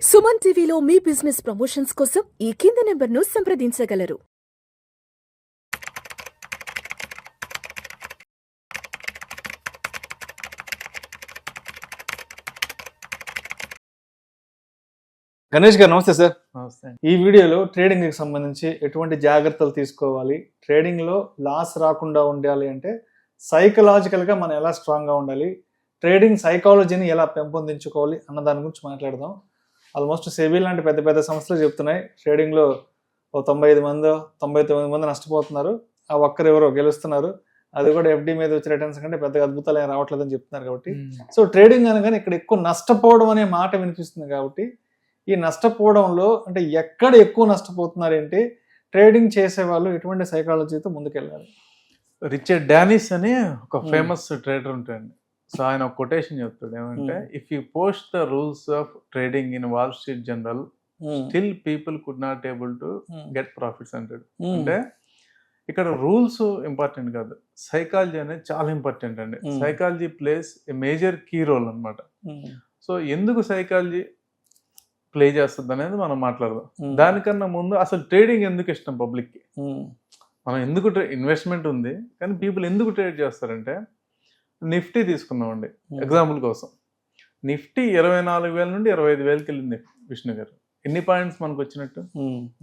సుమన్ టీవీలో మీ business promotions కోసం ఈ కింది నెంబర్ను సంప్రదించగలరు. గణేష్ గారు నమస్తే సార్. నమస్తే. ఈ వీడియోలో ట్రేడింగ్ కి సంబంధించి ఎటువంటి జాగ్రత్తలు తీసుకోవాలి, ట్రేడింగ్ లో లాస్ రాకుండా ఉండాలి అంటే సైకలాజికల్ గా మనం ఎలా స్ట్రాంగ్ గా ఉండాలి, ట్రేడింగ్ సైకాలజీని ఎలా పెంపొందించుకోవాలి అన్న దాని గురించి మాట్లాడదాం. ఆల్మోస్ట్ సెబీ లాంటి పెద్ద పెద్ద సంస్థలు చెప్తున్నాయి ట్రేడింగ్ లో 95 మంది 99 మంది నష్టపోతున్నారు, ఆ ఒక్కరెవరో గెలుస్తున్నారు, అది కూడా ఎఫ్డి మీద వచ్చే రిటర్న్స్ కంటే పెద్దగా అద్భుతాలు ఏం రావట్లేదని చెప్తున్నారు. కాబట్టి సో ట్రేడింగ్ అనగానే ఇక్కడ ఎక్కువ నష్టపోవడం అనే మాట వినిపిస్తుంది. కాబట్టి ఈ నష్టపోవడంలో అంటే ఎక్కడ ఎక్కువ నష్టపోతున్నారు ఏంటి, ట్రేడింగ్ చేసే వాళ్ళు ఎటువంటి సైకాలజీతో ముందుకెళ్ళాలి? రిచర్డ్ డానిస్ అని ఒక ఫేమస్ ట్రేడర్ ఉంటాడు. సో ఆయన ఒక కొటేషన్ చెప్తాడు ఏమంటే, if you post the rules of trading in wall street general still people could not able to get profits అంటాడు. అంటే ఇక్కడ రూల్స్ ఇంపార్టెంట్ కాదు, సైకాలజీ అనేది చాలా ఇంపార్టెంట్ అండి. Psychology place a major key role అనమాట. సో ఎందుకు సైకాలజీ ప్లే చేస్తుంది అనేది మనం మాట్లాడదాం. దానికన్నా ముందు అసలు ట్రేడింగ్ ఎందుకు ఇష్టం పబ్లిక్కి, మనం ఎందుకు ఇన్వెస్ట్మెంట్ ఉంది కానీ పీపుల్ ఎందుకు ట్రేడ్ చేస్తారంటే, నిఫ్టీ తీసుకున్నామండి ఎగ్జాంపుల్ కోసం. నిఫ్టీ 24,000 నుండి 25,000కి వెళ్ళింది విష్ణు గారు. ఎన్ని పాయింట్స్ మనకు వచ్చినట్టు?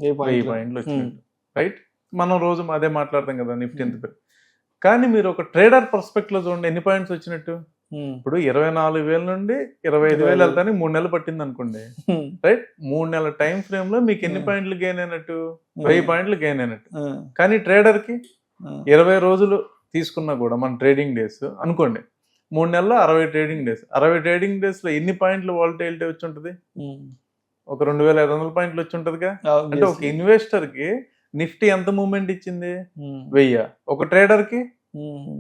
1000 పాయింట్లు వచ్చినట్టు, రైట్? మనం రోజు అదే మాట్లాడతాం కదా నిఫ్టీ ఎంత పేరు. కానీ మీరు ఒక ట్రేడర్ పర్స్పెక్ట్ లో చూడండి, ఎన్ని పాయింట్స్ వచ్చినట్టు? ఇప్పుడు 24,000 నుండి 25,000 వెళ్తానికి 3 నెలలు పట్టింది అనుకోండి, రైట్? 3 నెలల టైం ఫ్రేమ్ లో మీకు ఎన్ని పాయింట్లు గెయిన్ అయినట్టు? 1000 పాయింట్లు గెయిన్ అయినట్టు. కానీ ట్రేడర్ కి 20 రోజులు తీసుకున్నా కూడా మన ట్రేడింగ్ డేస్ అనుకోండి, 3 నెలల్లో 60 ట్రేడింగ్ డేస్. 60 ట్రేడింగ్ డేస్ లో ఎన్ని పాయింట్లు వాలటిలిటీ వచ్చి ఉంటుంది? ఒక 2,500 పాయింట్లు వచ్చి ఉంటదిగా. అంటే ఒక ఇన్వెస్టర్ కి నిఫ్టీ ఎంత మూవ్మెంట్ ఇచ్చింది? 1000. ఒక ట్రేడర్ కి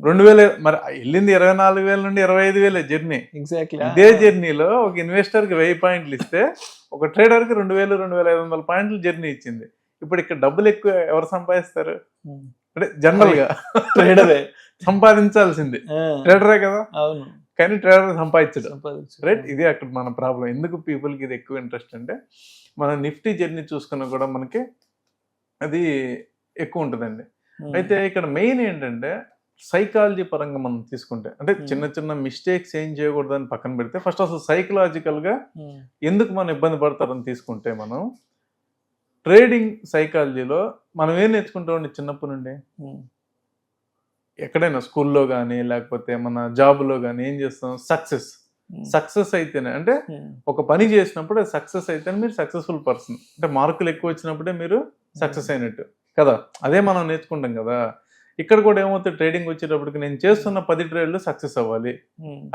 2,000. మరి వెళ్ళింది 24,000 నుండి 25,000 జర్నీ. ఎగ్జాక్ట్లీ ఇదే జర్నీలో ఒక ఇన్వెస్టర్ కి 1000 పాయింట్లు ఇస్తే ఒక ట్రేడర్ కి 2,000 2,500 పాయింట్లు జర్నీ ఇచ్చింది. ఇప్పుడు ఇక్కడ డబ్బులు ఎక్కువ ఎవరు సంపాదిస్తారు? అంటే జనరల్ గా ట్రేడరే సంపాదించాల్సింది, ట్రేడరే కదా. అవును, కానీ ట్రేడర్ సంపాదించడు, రైట్? ఇదే అక్కడ మన ప్రాబ్లం. ఎందుకు పీపుల్ కి ఇది ఎక్కువ ఇంట్రెస్ట్ అంటే, మన నిఫ్టీ జర్నీ చూసుకున్నా కూడా మనకి అది ఎక్కువ ఉంటుందండి. అయితే ఇక్కడ మెయిన్ ఏంటంటే, సైకాలజీ పరంగా మనం తీసుకుంటే, అంటే చిన్న చిన్న మిస్టేక్స్ ఏం చేయకూడదని పక్కన పెడితే, ఫస్ట్ అసలు సైకలాజికల్ గా ఎందుకు మనం ఇబ్బంది పడతారని తీసుకుంటే, మనం ట్రేడింగ్ సైకాలజీలో మనం ఏం నేర్చుకుంటామండి చిన్నప్పటి నుండి? ఎక్కడైనా స్కూల్లో కానీ లేకపోతే మన జాబ్లో కానీ ఏం చేస్తాం? సక్సెస్ అయితేనే, అంటే ఒక పని చేసినప్పుడు అది సక్సెస్ అయితేనే మీరు సక్సెస్ఫుల్ పర్సన్. అంటే మార్కులు ఎక్కువ వచ్చినప్పుడే మీరు సక్సెస్ అయినట్టు కదా. అదే మనం నేర్చుకుంటాం కదా. ఇక్కడ కూడా ఏమవుతుంది, ట్రేడింగ్ వచ్చేటప్పటికి నేను చేస్తున్న 10 ట్రేడ్లు సక్సెస్ అవ్వాలి,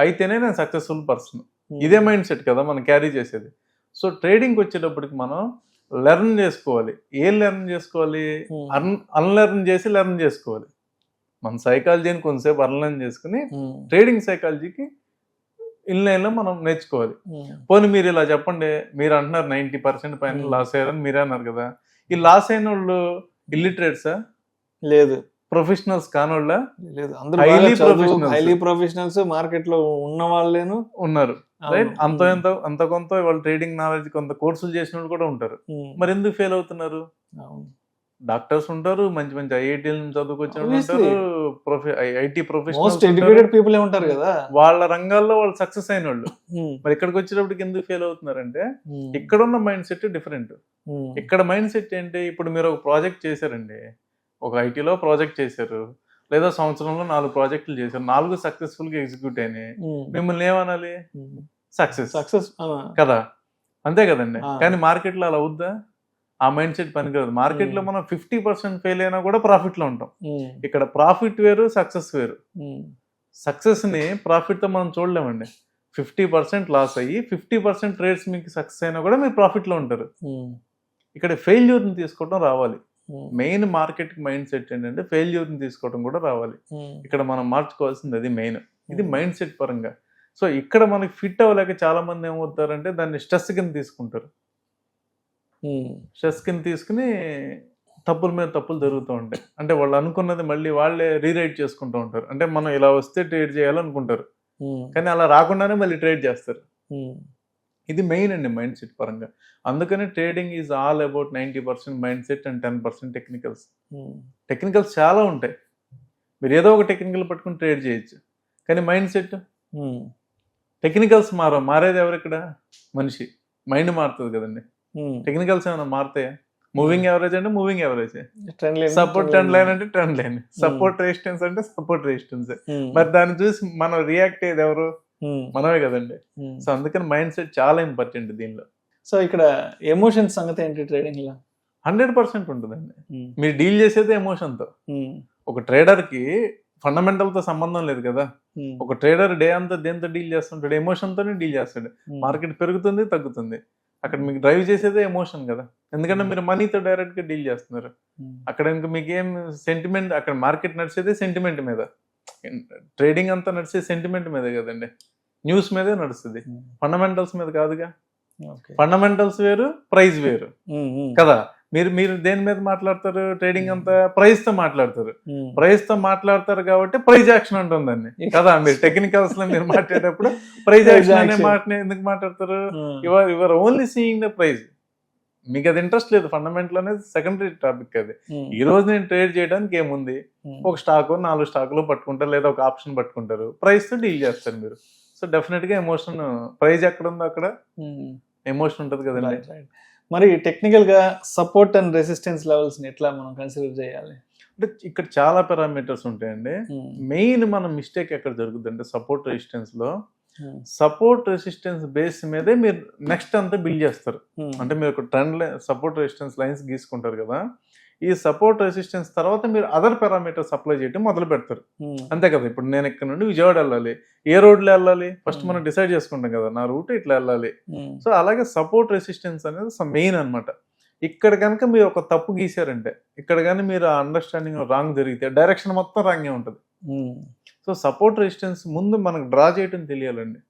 అయితేనే నేను సక్సెస్ఫుల్ పర్సన్. ఇదే మైండ్ సెట్ కదా మనం క్యారీ చేసేది. సో ట్రేడింగ్ వచ్చేటప్పటికి మనం లెర్న్ చేసుకోవాలి. ఏం లెర్న్ చేసుకోవాలి? అన్లెర్న్ చేసి లెర్న్ చేసుకోవాలి. మన సైకాలజీని కొంతసేపు అన్లెర్న్ చేసుకుని ట్రేడింగ్ సైకాలజీకి ఇన్లైన్లో మనం నేర్చుకోవాలి. పోనీ మీరు ఇలా చెప్పండి, మీరు అంటున్నారు 90% పైన లాస్ అయ్యారని మీరే అన్నారు కదా. ఈ లాస్ అయిన వాళ్ళు ఇల్లిటరేట్సా? లేదు. ప్రొఫెషనల్స్ కానోళ్ళ? లేదు. అందరూ హైలీ ప్రొఫెషనల్స్, మార్కెట్ లో ఉన్న వాళ్ళేను ఉన్నారు, రైట్? అంత కొంత వాళ్ళు ట్రేడింగ్ నాలెడ్జ్ కొంత కోర్సులు చేసిన వాళ్ళు కూడా ఉంటారు. మరి ఎందుకు ఫెయిల్ అవుతున్నారు? డాక్టర్స్ ఉంటారు, మంచి మంచి ఐఐటీల నుంచి చదువుకొచ్చిన వాళ్ళు ఉంటారు, ఐటీ ప్రొఫెషనల్ పీపుల్ ఉంటారు కదా, వాళ్ళ రంగాల్లో వాళ్ళు సక్సెస్ అయిన వాళ్ళు. మరి ఇక్కడికి వచ్చేటప్పటికి ఎందుకు ఫెయిల్ అవుతున్నారంటే, ఇక్కడ ఉన్న మైండ్ సెట్ డిఫరెంట్. ఇక్కడ మైండ్ సెట్ ఏంటి? ఇప్పుడు మీరు ఒక ప్రాజెక్ట్ చేశారండి, ఒక ఐటీలో ప్రాజెక్ట్ చేశారు, లేదా సంవత్సరంలో 4 ప్రాజెక్టులు చేశారు, 4 సక్సెస్ఫుల్ గా ఎగ్జిక్యూట్ అయినాయి. మిమ్మల్ని ఏమనాలి? సక్సెస్ కదా, అంతే కదండి. కానీ మార్కెట్ లో అలా అవుద్దా? ఆ మైండ్ సెట్ పనికిరాదు. మార్కెట్ లో మనం 50% ఫెయిల్ అయినా కూడా ప్రాఫిట్ లో ఉంటాం. ఇక్కడ ప్రాఫిట్ వేరు, సక్సెస్ వేరు. సక్సెస్ ని ప్రాఫిట్ తో మనం చూడలేమండి. 50% లాస్ అయ్యి 50% ట్రేడ్స్ మీకు సక్సెస్ అయినా కూడా మీరు ప్రాఫిట్ లో ఉంటారు. ఇక్కడ ఫెయిల్యూర్ ని తీసుకోవడం రావాలి. మెయిన్ మార్కెట్ మైండ్ సెట్ ఏంటంటే ఫెయిల్యూర్ ని తీసుకోవడం కూడా రావాలి. ఇక్కడ మనం మార్చుకోవాల్సింది అది మెయిన్. ఇది మైండ్ సెట్ పరంగా. సో ఇక్కడ మనకి ఫిట్ అవ్వలేక చాలా మంది ఏమవుతారంటే దాన్ని స్ట్రెస్ కింద తీసుకుంటారు. స్ట్రెస్ కింద తీసుకుని తప్పుల మీద తప్పులు జరుగుతూ ఉంటాయి. అంటే వాళ్ళు అనుకున్నది మళ్ళీ వాళ్ళే రీరైట్ చేసుకుంటూ ఉంటారు. అంటే మనం ఇలా వస్తే ట్రేడ్ చేయాలనుకుంటారు, కానీ అలా రాకుండానే మళ్ళీ ట్రేడ్ చేస్తారు. ఇది మెయిన్ అండి మైండ్ సెట్ పరంగా. అందుకని trading is all about 90% mind set and 10% technicals. Technicals చాలా ఉంటాయి, మీరు ఏదో ఒక టెక్నికల్ పట్టుకుని ట్రేడ్ చేయొచ్చు, కానీ మైండ్ సెట్ టెక్నికల్స్ మారేది ఎవరు ఇక్కడ? మనిషి. మైండ్ మారుతుంది కదండి. టెక్నికల్స్ ఏమైనా మారుతాయా? మూవింగ్ యావరేజ్ అంటే moving average, support trend line అంటే ట్రెండ్ లైన్, సపోర్ట్ రెసిస్టెన్స్ అంటే సపోర్ట్ రెసిస్టెన్స్. మరి దాన్ని చూసి మనం రియాక్ట్ అయ్యేది ఎవరు? మనమే కదండి. సో అందుకని మైండ్ సెట్ చాలా ఇంపార్టెంట్ దీనిలో. సో ఇక్కడ ఎమోషన్ సంగతి ఏంటి ట్రేడింగ్ లో? 100% ఉంటుందండి. మీరు డీల్ చేసేది ఎమోషన్తో. ఒక ట్రేడర్కి ఫండమెంటల్తో సంబంధం లేదు కదా. ఒక ట్రేడర్ డే అంతా దేంతో డీల్ చేస్తుంటాడు? ఎమోషన్తోనే డీల్ చేస్తాడు. మార్కెట్ పెరుగుతుంది, తగ్గుతుంది, అక్కడ మీకు డ్రైవ్ చేసేదే ఎమోషన్ కదా. ఎందుకంటే మీరు మనీతో డైరెక్ట్గా డీల్ చేస్తున్నారు. అక్కడ ఇంకా మీకు ఏం సెంటిమెంట్, అక్కడ మార్కెట్ నడిచేదే సెంటిమెంట్ మీద. ట్రేడింగ్ అంతా నడిచే సెంటిమెంట్ మీదే కదండి, న్యూస్ మీదే నడుస్తుంది, ఫండమెంటల్స్ మీద కాదుగా. ఫండమెంటల్స్ వేరు, ప్రైస్ వేరు కదా. మీరు దేని మీద మాట్లాడతారు? ట్రేడింగ్ అంతా ప్రైస్ తో మాట్లాడతారు. ప్రైస్ తో మాట్లాడతారు కాబట్టి ప్రైజ్ యాక్షన్ ఉంటుందండి కదా. మీరు టెక్నికల్స్ లో మీరు మాట్లాడేటప్పుడు ప్రైజ్ యాక్షన్ అనే మాటని ఎందుకు మాట్లాడతారు? Your only seeing the price. మీకు అది ఇంట్రెస్ట్ లేదు. ఫండమెంటల్ అనేది సెకండరీ టాపిక్. అది ఈ రోజు నేను ట్రేడ్ చేయడానికి ఏముంది? ఒక స్టాక్ 4 స్టాకులు పట్టుకుంటారు, లేదా ఒక ఆప్షన్ పట్టుకుంటారు, ప్రైస్ తో డీల్ చేస్తారు మీరు. సో డెఫినెట్ గా ఎమోషన్, ప్రైజ్ ఎక్కడ ఉందో అక్కడ ఎమోషన్ ఉంటుంది కదండి. మరి టెక్నికల్ గా సపోర్ట్ అండ్ రెసిస్టెన్స్ లెవెల్స్ ని ఎట్లా మనం కన్సిడర్ చేయాలి? అంటే ఇక్కడ చాలా పారామీటర్స్ ఉంటాయండి. మెయిన్ మన మిస్టేక్ ఎక్కడ జరుగుతుంది అంటే సపోర్ట్ రెసిస్టెన్స్ లో, సపోర్ట్ రెసిస్టెన్స్ బేస్ మీదే మీరు నెక్స్ట్ అంతా బిల్డ్ చేస్తారు. అంటే మీరు ఒక ట్రెండ్ సపోర్ట్ రెసిస్టెన్స్ లైన్స్ గీసుకుంటారు కదా. ఈ సపోర్ట్ రెసిస్టెన్స్ తర్వాత మీరు అదర్ పారామీటర్స్ అప్లై చేయడం మొదలు పెడతారు, అంతే కదా. ఇప్పుడు నేను ఇక్కడ నుండి విజయవాడ వెళ్ళాలి, ఏ రోడ్లో వెళ్ళాలి ఫస్ట్ మనం డిసైడ్ చేసుకుంటాం కదా, నా రూట్ ఇట్లా వెళ్ళాలి. సో అలాగే సపోర్ట్ రెసిస్టెన్స్ అనేది మెయిన్ అనమాట. ఇక్కడ కనుక మీరు ఒక తప్పు గీసారంటే, ఇక్కడ కానీ మీరు ఆ అండర్స్టాండింగ్ రాంగ్ జరిగితే డైరెక్షన్ మొత్తం రాంగే ఉంటుంది. సో సపోర్ట్ రెసిస్టెన్స్ ముందు మనకు డ్రా చేయడం తెలియాలండి.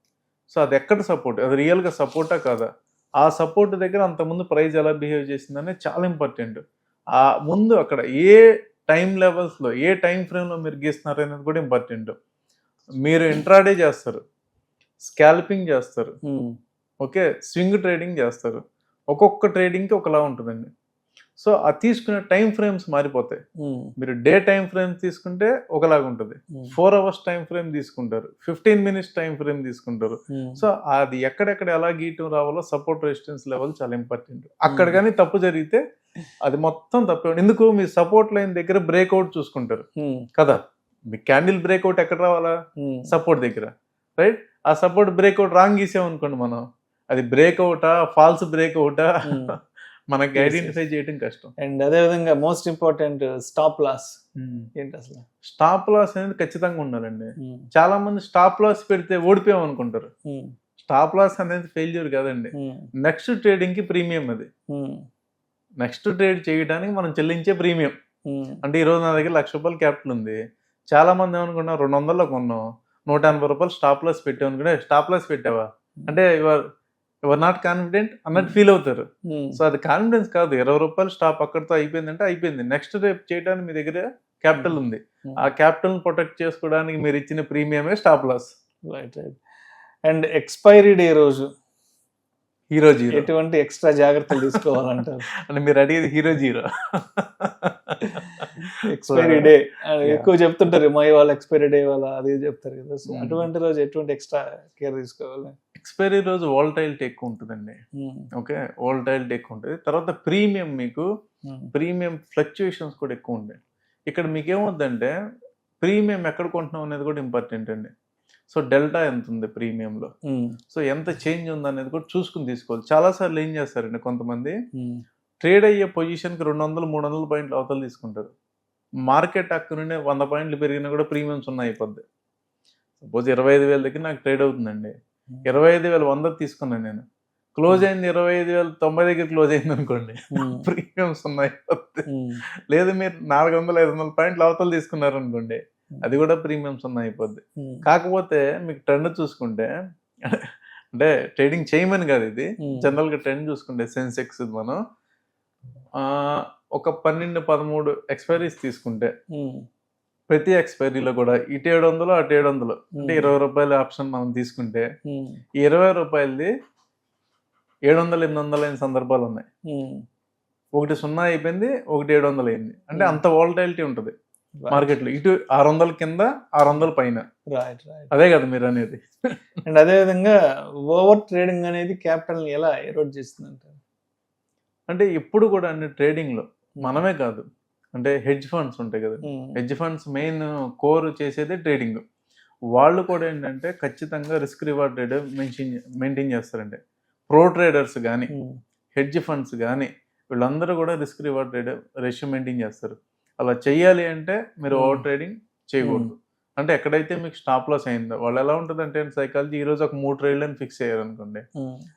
సో అది ఎక్కడ సపోర్ట్, అది రియల్గా సపోర్టా కాదా, ఆ సపోర్ట్ దగ్గర అంతకుముందు ప్రైస్ ఎలా బిహేవ్ చేసిందనే చాలా ఇంపార్టెంట్. ఆ ముందు అక్కడ ఏ టైం లెవెల్స్లో, ఏ టైం ఫ్రేమ్లో మీరు గీస్తున్నారు అనేది కూడా ఇంపార్టెంట్. మీరు ఇంట్రాడే చేస్తారు, స్కాల్పింగ్ చేస్తారు, ఓకే, స్వింగ్ ట్రేడింగ్ చేస్తారు. ఒక్కొక్క ట్రేడింగ్కి ఒకలా ఉంటుందండి. సో ఆ తీసుకునే టైం ఫ్రేమ్స్ మారిపోతాయి. మీరు డే టైం ఫ్రేమ్ తీసుకుంటే ఒకలాగా ఉంటుంది, 4 hours టైం ఫ్రేమ్ తీసుకుంటారు, 15 minutes టైం ఫ్రేమ్ తీసుకుంటారు. సో అది ఎక్కడెక్కడ ఎలా గీయటం రావాలో సపోర్ట్ రెసిస్టెన్స్ లెవెల్ చాలా ఇంపార్టెంట్. అక్కడ కానీ తప్పు జరిగితే అది మొత్తం తప్పే. ఎందుకు? మీ సపోర్ట్ లైన్ దగ్గర బ్రేక్అవుట్ చూసుకుంటారు కదా. మీ క్యాండిల్ బ్రేక్అవుట్ ఎక్కడ రావాలా? సపోర్ట్ దగ్గర, రైట్. ఆ సపోర్ట్ బ్రేక్అవుట్ రాంగ్ గీసామనుకోండి మనం, అది బ్రేక్అవుటా ఫాల్స్ బ్రేక్అవుటా మనకి ఐడెంటిఫై చేయడం కష్టం. అండ్ అదే విధంగా మోస్ట్ ఇంపార్టెంట్ స్టాప్ లాస్ ఏంటి అసలు? స్టాప్ లాస్ అనేది ఖచ్చితంగా ఉండాలండి. చాలా మంది స్టాప్ లాస్ పెడితే ఓడిపోయాం అనుకుంటారు. స్టాప్ లాస్ అనేది ఫెయిల్యూర్ కాదండి, నెక్స్ట్ ట్రేడింగ్ కి ప్రీమియం. అది నెక్స్ట్ ట్రేడ్ చేయడానికి మనం చెల్లించే ప్రీమియం. అంటే ఈరోజు నా దగ్గర ₹1,00,000 క్యాపిటల్ ఉంది. చాలా మంది ఏమనుకున్నా 200లో కొన్నాం, ₹180 స్టాప్ లాస్ పెట్టావు అనుకుంటే, స్టాప్ లాస్ పెట్టావా అంటే యువర్ నాట్ కాన్ఫిడెంట్ అన్నట్టు ఫీల్ అవుతారు. సో అది కాన్ఫిడెన్స్ కాదు. ₹20 స్టాప్ అక్కడితో అయిపోయిందంటే అయిపోయింది. నెక్స్ట్ రేపు చేయడానికి మీ దగ్గర క్యాపిటల్ ఉంది. ఆ క్యాపిటల్ ప్రొటెక్ట్ చేసుకోవడానికి మీరు ఇచ్చిన ప్రీమియమే stop loss. Right right. And expiry day రోజు హీరో జీరో ఎటువంటి ఎక్స్ట్రా జాగ్రత్తలు తీసుకోవాలంటారు? అంటే మీరు అడిగేది హీరో జీరో. ఎక్స్పైరీ డే ఎక్కువ చెప్తుంటారు, మా వాళ్ళ ఎక్స్పైరీ డే వాళ్ళ అది చెప్తారు కదా. సో అటువంటి రోజు ఎటువంటి ఎక్స్ట్రా కేర్ తీసుకోవాలి? ఎక్స్పైరీ రోజు వాలటైలిటీ ఎక్కువ ఉంటుందండి. ఓకే, వాలటైలిటీ ఎక్కువ ఉంటుంది. తర్వాత ప్రీమియం, మీకు ప్రీమియం ఫ్లక్చుయేషన్స్ కూడా ఎక్కువ ఉంటాయి. ఇక్కడ మీకు ఏమవుతుందంటే ప్రీమియం ఎక్కడ కొంటున్నాం అనేది కూడా ఇంపార్టెంట్ అండి. సో డెల్టా ఎంత ఉంది ప్రీమియంలో, సో ఎంత చేంజ్ ఉందనేది కూడా చూసుకుని తీసుకోవాలి. చాలాసార్లు ఏం చేస్తారండి కొంతమంది, ట్రేడ్ అయ్యే పొజిషన్కి 200-300 పాయింట్లు అవతలు తీసుకుంటారు. మార్కెట్ అక్కడ నుండి 100 పాయింట్లు పెరిగినా కూడా ప్రీమియం 0 అయిపోద్ది. సపోజ్ 25,000 దగ్గర నాకు ట్రేడ్ అవుతుందండి, 25,100 తీసుకున్నాను నేను, క్లోజ్ అయింది 25,090 దగ్గర క్లోజ్ అయింది అనుకోండి, ప్రీమియం 0 అయిపోద్ది. లేదు మీరు 400-500 పాయింట్లు అవతలు తీసుకున్నారు అనుకోండి, అది కూడా ప్రీమియం 0 అయిపోద్ది. కాకపోతే మీకు ట్రెండ్ చూసుకుంటే, అంటే ట్రేడింగ్ చేయమని కాదు ఇది, జనరల్గా ట్రెండ్ చూసుకుంటే సెన్సెక్స్ మనం ఒక 12-13 ఎక్స్పైరీస్ తీసుకుంటే, ప్రతి ఎక్స్పైరీలో కూడా ఇటు 700 అటు 700, అంటే ₹20 ఆప్షన్ మనం తీసుకుంటే, ఈ ₹20 700, 800 అయిన సందర్భాలు ఉన్నాయి. ఒకటి 0 అయిపోయింది, ఒకటి 700 అయింది. అంటే అంత వాలటైలిటీ ఉంటుంది మార్కెట్లో. ఇటు 600 కింద, 600 పైన. అదే కదా మీరు అనేది. అండ్ అదే విధంగా ఓవర్ ట్రేడింగ్ అనేది క్యాపిటల్ ని ఎలా ఎరోడ్ చేస్తుంది అంటారు? అంటే ఎప్పుడు కూడా అండి ట్రేడింగ్ లో మనమే కాదు, అంటే హెడ్జ్ ఫండ్స్ ఉంటాయి కదా, హెడ్జ్ ఫండ్స్ మెయిన్ కోర్ చేసేదే ట్రేడింగ్. వాళ్ళు కూడా ఏంటంటే ఖచ్చితంగా రిస్క్ రివార్డ్ రేట్ మెయింటైన్ చేస్తారండి. ప్రో ట్రేడర్స్ కానీ హెడ్జ్ ఫండ్స్ కానీ వీళ్ళందరూ కూడా రిస్క్ రివార్డ్ రేషియో మెయింటైన్ చేస్తారు. అలా చెయ్యాలి అంటే మీరు ఓవర్ ట్రేడింగ్ చేయకూడదు. అంటే ఎక్కడైతే మీకు స్టాప్ లాస్ అయిందో వాళ్ళు ఎలా ఉంటుంది అంటే సైకాలజీ, ఈ రోజు ఒక 3 ట్రేడ్లని ఫిక్స్ అయ్యారు అనుకోండి,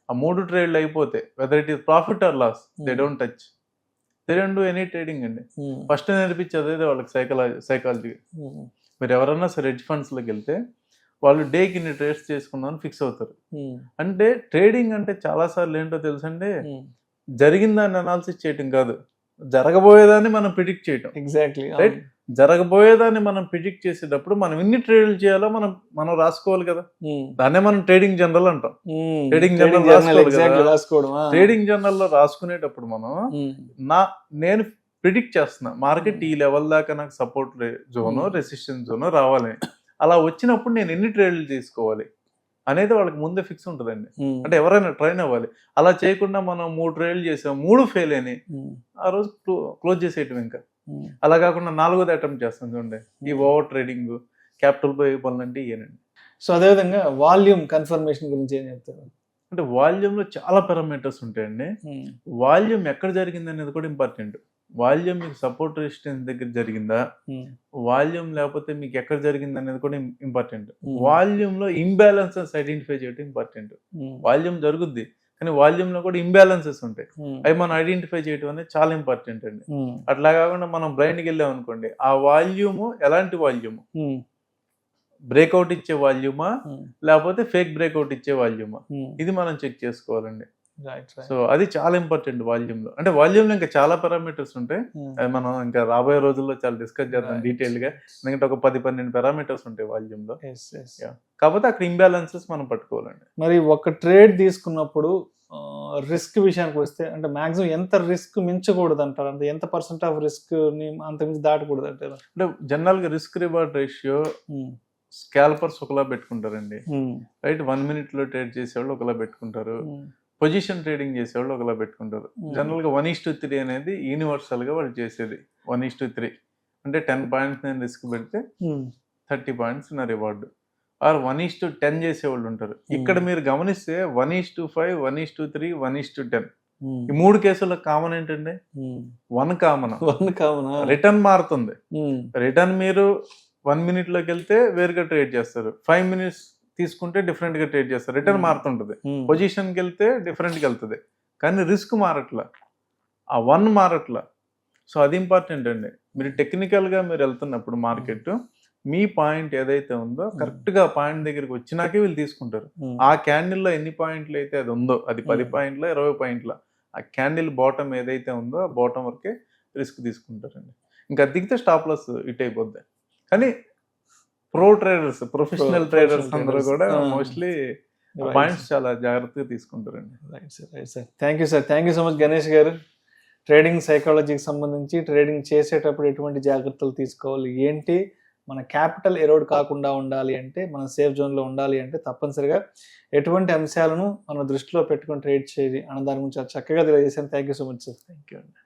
ఆ 3 ట్రేడ్లు అయిపోతే whether it is profit or loss they don't touch, they don't do any trading అండి. ఫస్ట్ నేర్పించేది అదే వాళ్ళకి సైకాలజీ. మీరు ఎవరన్నా సరే హెడ్జ్ ఫండ్స్లోకి వెళ్తే వాళ్ళు డేకి ఇన్ని ట్రేడ్స్ చేసుకుందామని ఫిక్స్ అవుతారు. అంటే ట్రేడింగ్ అంటే చాలాసార్లు ఏంటో తెలుసండి, జరిగిందాన్ని అనాలిసిస్ చేయటం కాదు, జరగబోయేదాన్ని మనం ప్రిడిక్ట్ చేయటం. Exactly right. జరగబోయేదాన్ని మనం ప్రిడిక్ట్ చేసేటప్పుడు మనం ఎన్ని ట్రేడ్లు చేయాలో మనం రాసుకోవాలి కదా. దాన్నే మనం ట్రేడింగ్ జనరల్ అంటాం. ట్రేడింగ్ జనరల్ రాసుకోవడం. ట్రేడింగ్ జనరల్ లో రాసుకునేటప్పుడు నేను ప్రిడిక్ట్ చేస్తున్నా మార్కెట్ ఈ లెవెల్ దాకా నాకు సపోర్ట్ జోను, రెసిస్టెన్స్ జోను రావాలని. అలా వచ్చినప్పుడు నేను ఎన్ని ట్రేడ్లు తీసుకోవాలి అనేది వాళ్ళకి ముందే ఫిక్స్ ఉంటుందండి. అంటే ఎవరైనా ట్రైన్ అవ్వాలి. అలా చేయకుండా మనం 3 ట్రేడ్లు చేసాం, 3 ఫెయిల్ అయినాయి, ఆ రోజు క్లోజ్ చేసేయటం. ఇంకా అలా కాకుండా 4వ అటెంప్ట్ చేస్తాం చూడండి. ఈ ఓవర్ ట్రేడింగ్ క్యాపిటల్ పోయే పనులు అంటే ఇయేనండి. సో అదేవిధంగా వాల్యూమ్ కన్ఫర్మేషన్ గురించి ఏం చెప్తారు? అంటే వాల్యూమ్ లో చాలా పారామీటర్స్ ఉంటాయండి. వాల్యూమ్ ఎక్కడ జరిగింది అనేది కూడా ఇంపార్టెంట్. వాల్యూమ్ మీకు సపోర్ట్ రెసిస్టెన్స్ దగ్గర జరిగిందా, వాల్యూమ్ లేకపోతే మీకు ఎక్కడ జరిగింది అనేది కూడా ఇంపార్టెంట్. వాల్యూమ్ లో ఇంబ్యాలెన్సెస్ ఐడెంటిఫై చేయడం ఇంపార్టెంట్. వాల్యూమ్ జరుగుద్ది కానీ వాల్యూమ్ లో కూడా ఇంబ్యాలెన్సెస్ ఉంటాయి, అవి మనం ఐడెంటిఫై చేయడం అనేది చాలా ఇంపార్టెంట్ అండి. అట్లా కాకుండా మనం బ్లైండ్కి వెళ్ళాం అనుకోండి, ఆ వాల్యూమ్ ఎలాంటి వాల్యూమ్, బ్రేక్అవుట్ ఇచ్చే వాల్యూమా లేకపోతే ఫేక్ బ్రేక్అవుట్ ఇచ్చే వాల్యూమా, ఇది మనం చెక్ చేసుకోవాలండి. సో అది చాలా ఇంపార్టెంట్ వాల్యూమ్ లో. అంటే వాల్యూమ్ లో ఇంకా చాలా పారామీటర్స్ ఉంటాయి, అది మనం ఇంకా రాబోయే రోజుల్లో చాలా డిస్కస్ చేద్దాం డీటెయిల్ గా. ఎందుకంటే ఒక 10-12 పారామీటర్స్ ఉంటాయి వాల్యూమ్ లో. కాకపోతే అక్కడ ఇంబ్యాలెన్సెస్ మనం పట్టుకోవాలండి. మరి ఒక ట్రేడ్ తీసుకున్నప్పుడు రిస్క్ విషయానికి వస్తే అంటే మాక్సిమం ఎంత రిస్క్ మించకూడదు అంటారు? అంటే ఎంత % ఆఫ్ రిస్క్ ని అంత మించి దాటకూడదు అంటారు? అంటే జనరల్ గా రిస్క్ రివార్డ్ రేషియో స్కాల్పర్స్ ఒకలా పెట్టుకుంటారండి. రైట్. 1 minute లో ట్రేడ్ చేసేవాళ్ళు ఒకలా పెట్టుకుంటారు, పొజిషన్ ట్రేడింగ్ చేసేవాళ్ళు ఒకలా పెట్టుకుంటారు. జనరల్ గా 1:3 అనేది యూనివర్సల్ గా వాళ్ళు చేసేది. 1:3 అంటే 10 పాయింట్స్ నేను రిస్క్ పెడితే 30 పాయింట్స్ నా రివార్డు. ఆర్ 1:10 చేసేవాళ్ళు ఉంటారు. ఇక్కడ మీరు గమనిస్తే 1:5, 1:3, 1:10 ఈ 3 కేసుల్లో కామన్ ఏంటండి? 1 కామన్. రిటర్న్ మారుతుంది. రిటర్న్ మీరు 1 minute లోకి వెళ్తే వేరుగా ట్రేడ్ చేస్తారు, 5 minutes తీసుకుంటే డిఫరెంట్ గా ట్రేడ్ చేస్తారు, రిటర్న్ మారుతుంటది. పొజిషన్కి వెళ్తే డిఫరెంట్గా వెళ్తుంది కానీ రిస్క్ మారట్లా, ఆ 1 మారట్లా. సో అది ఇంపార్టెంట్ అండి. మీరు టెక్నికల్ గా మీరు వెళ్తున్నప్పుడు మార్కెట్ మీ పాయింట్ ఏదైతే ఉందో కరెక్ట్ గా పాయింట్ దగ్గరికి వచ్చినాకే వీళ్ళు తీసుకుంటారు. ఆ క్యాండిల్ లో ఎన్ని పాయింట్లు అయితే అది ఉందో, అది 10 పాయింట్ల 20 పాయింట్ల, ఆ క్యాండిల్ బాటమ్ ఏదైతే ఉందో ఆ బాటమ్ వరకే రిస్క్ తీసుకుంటారండి. ఇంకా దిగితే స్టాప్ లాస్ ఇట్ అయిపోద్ది. కానీ ప్రొఫెషనల్ ట్రేడర్స్ అందరూ కూడా మోస్ట్లీ పాయింట్స్ చాలా జాగ్రత్తగా తీసుకుంటారండి. Right sir. Thank you so much Ganesh గారు. ట్రేడింగ్ సైకాలజీకి సంబంధించి ట్రేడింగ్ చేసేటప్పుడు ఎటువంటి జాగ్రత్తలు తీసుకోవాలి, ఏంటి మన క్యాపిటల్ ఎరోడ్ కాకుండా ఉండాలి అంటే, మన సేఫ్ జోన్లో ఉండాలి అంటే తప్పనిసరిగా ఎటువంటి అంశాలను మనం దృష్టిలో పెట్టుకొని ట్రేడ్ చేయాలి అన్న దాని గురించి చక్కగా తెలియజేశాను. Thank you so much sir. Thank you అండి.